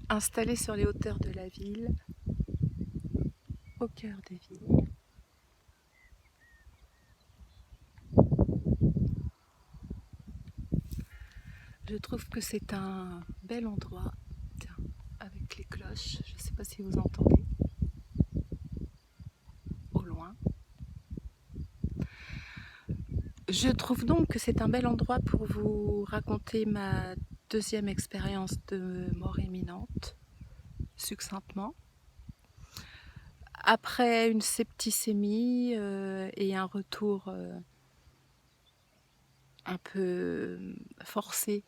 Installée sur les hauteurs de la ville, au cœur des villes. Je trouve que c'est un bel endroit, tiens, avec les cloches, je ne sais pas si vous entendez, au loin. Je trouve donc que c'est un bel endroit pour vous raconter ma deuxième expérience de mort imminente, succinctement. Après une septicémie et un retour un peu forcé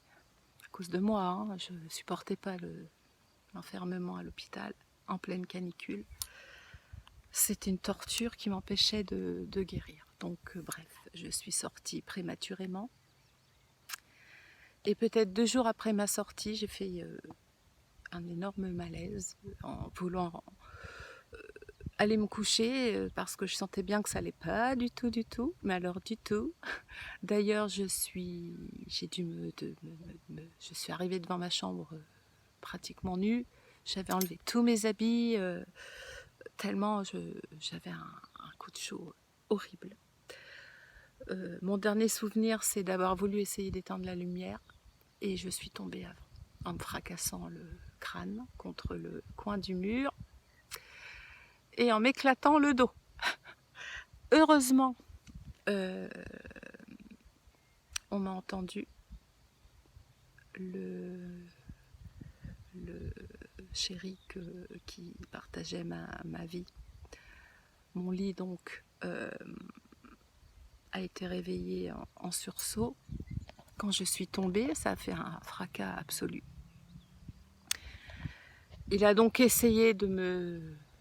à cause de moi, hein, je ne supportais pas l'enfermement à l'hôpital en pleine canicule. C'était une torture qui m'empêchait de guérir. Donc bref, je suis sortie prématurément. Et peut-être 2 jours après ma sortie, j'ai fait un énorme malaise en voulant aller me coucher parce que je sentais bien que ça allait pas du tout, mais alors du tout. D'ailleurs, je suis arrivée devant ma chambre pratiquement nue. J'avais enlevé tous mes habits tellement j'avais un coup de chaud horrible. Mon dernier souvenir, c'est d'avoir voulu essayer d'éteindre la lumière et je suis tombée en me fracassant le crâne contre le coin du mur et en m'éclatant le dos. Heureusement, on m'a entendu. Le chéri qui partageait ma vie. Mon lit donc a été réveillé en sursaut. Quand je suis tombée, ça a fait un fracas absolu. Il a donc essayé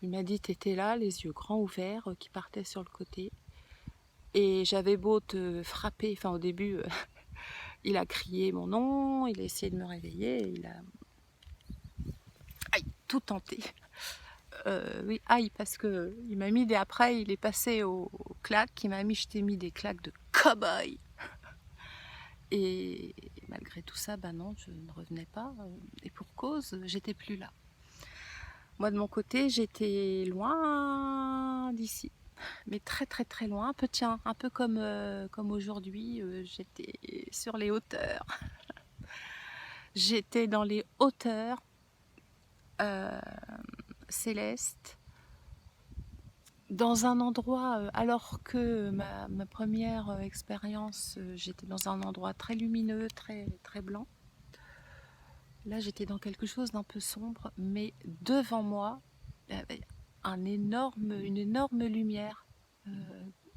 il m'a dit t'étais là, les yeux grands ouverts, qui partaient sur le côté. Et j'avais beau te frapper, enfin au début, il a crié mon nom, il a essayé de me réveiller, il a tout tenté. Oui, aïe, parce que il m'a mis après, il est passé au claques, je t'ai mis des claques de cow-boy. Et malgré tout ça, non, je ne revenais pas. Et pour cause, j'étais plus là. Moi, de mon côté, j'étais loin d'ici, mais très loin. Un peu comme aujourd'hui, j'étais sur les hauteurs. J'étais dans les hauteurs célestes, dans un endroit, alors que ma première expérience, j'étais dans un endroit très lumineux, très blanc. Là, j'étais dans quelque chose d'un peu sombre, mais devant moi, il y avait une énorme lumière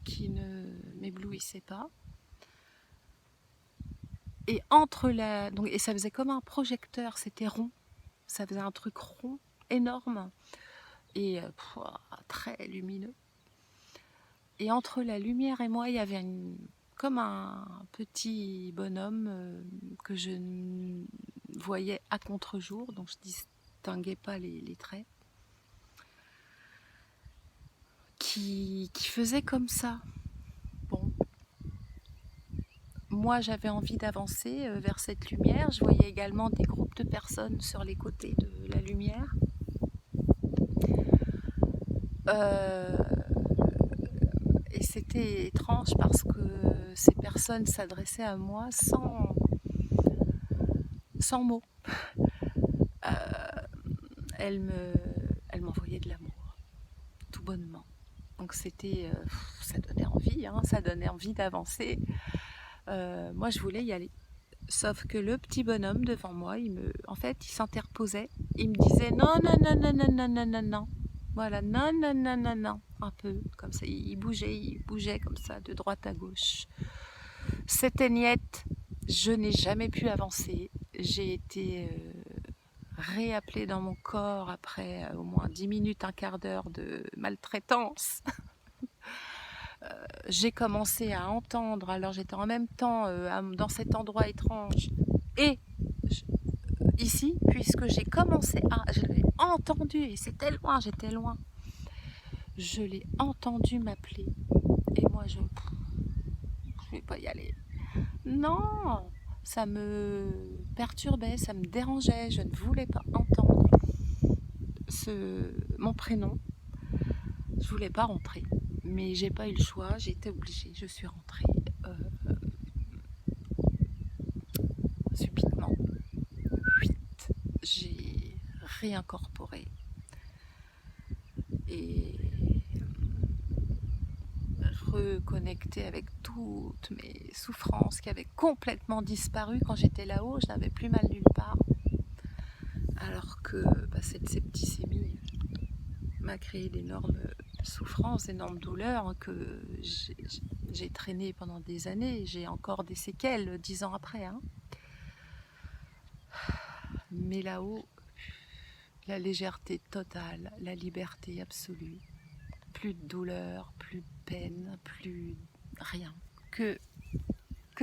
qui ne m'éblouissait pas. Et et ça faisait comme un projecteur, c'était rond. Ça faisait un truc rond, énorme et très lumineux. Et entre la lumière et moi, il y avait comme un petit bonhomme que je voyais à contre-jour, donc je distinguais pas les traits, qui faisait comme ça. Bon, moi j'avais envie d'avancer vers cette lumière. Je voyais également des groupes de personnes sur les côtés de la lumière. Et c'était étrange parce que ces personnes s'adressaient à moi sans mots. Elles m'envoyaient de l'amour, tout bonnement. Donc ça donnait envie, hein, ça donnait envie d'avancer. Moi, je voulais y aller. Sauf que le petit bonhomme devant moi, en fait, il s'interposait. Il me disait non, non, non, non, non, non, non, non, non. Voilà, non, non, non, non, non. Un peu comme ça. Il bougeait comme ça, de droite à gauche. C'était niette. Je n'ai jamais pu avancer. J'ai été réappelée dans mon corps après au moins 10 minutes, un quart d'heure de maltraitance. J'ai commencé à entendre, alors j'étais en même temps dans cet endroit étrange et ici, puisque je l'ai entendu, et c'était loin, j'étais loin. Je l'ai entendu m'appeler, et moi je vais pas y aller. Non, ça me perturbait, ça me dérangeait, je ne voulais pas entendre. mon prénom. Je voulais pas rentrer, mais j'ai pas eu le choix, j'ai été obligée, je suis rentrée subitement. Vite, j'ai réincorporé et reconnecté avec toutes mes souffrances qui avaient complètement disparu quand j'étais là-haut. Je n'avais plus mal nulle part, alors que cette septicémie m'a créé d'énormes souffrances, d'énormes douleurs que j'ai traînées pendant des années. J'ai encore des séquelles 10 ans après. Hein. Mais là-haut, la légèreté totale, la liberté absolue. Plus de douleur, plus de peine, plus rien. Que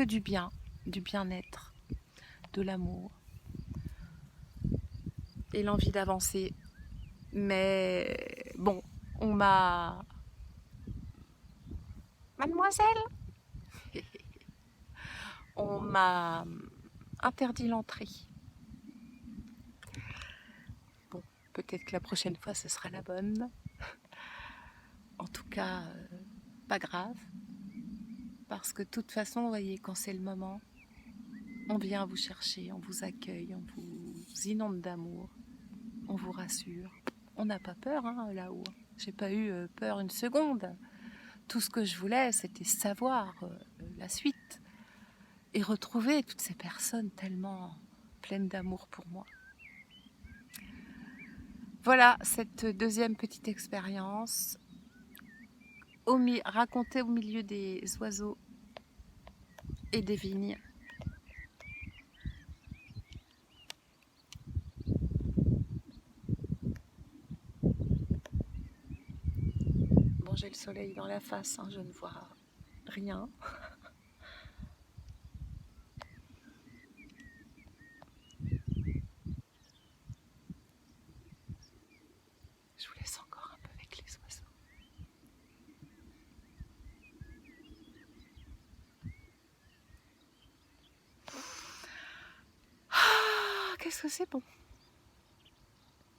du bien-être, de l'amour et l'envie d'avancer. Mais bon, on m'a... Mademoiselle, on m'a interdit l'entrée. Bon, peut-être que la prochaine fois, ce sera la bonne. En tout cas, pas grave. Parce que de toute façon, vous voyez, quand c'est le moment, on vient vous chercher, on vous accueille, on vous inonde d'amour, on vous rassure. On n'a pas peur hein, là-haut. J'ai pas eu peur une seconde. Tout ce que je voulais, c'était savoir la suite et retrouver toutes ces personnes tellement pleines d'amour pour moi. Voilà cette deuxième petite expérience racontée au milieu des oiseaux et des vignes. Bon, j'ai le soleil dans la face, hein, je ne vois rien. Je vous laisse encore un peu avec les oiseaux. Ah, qu'est-ce que c'est bon!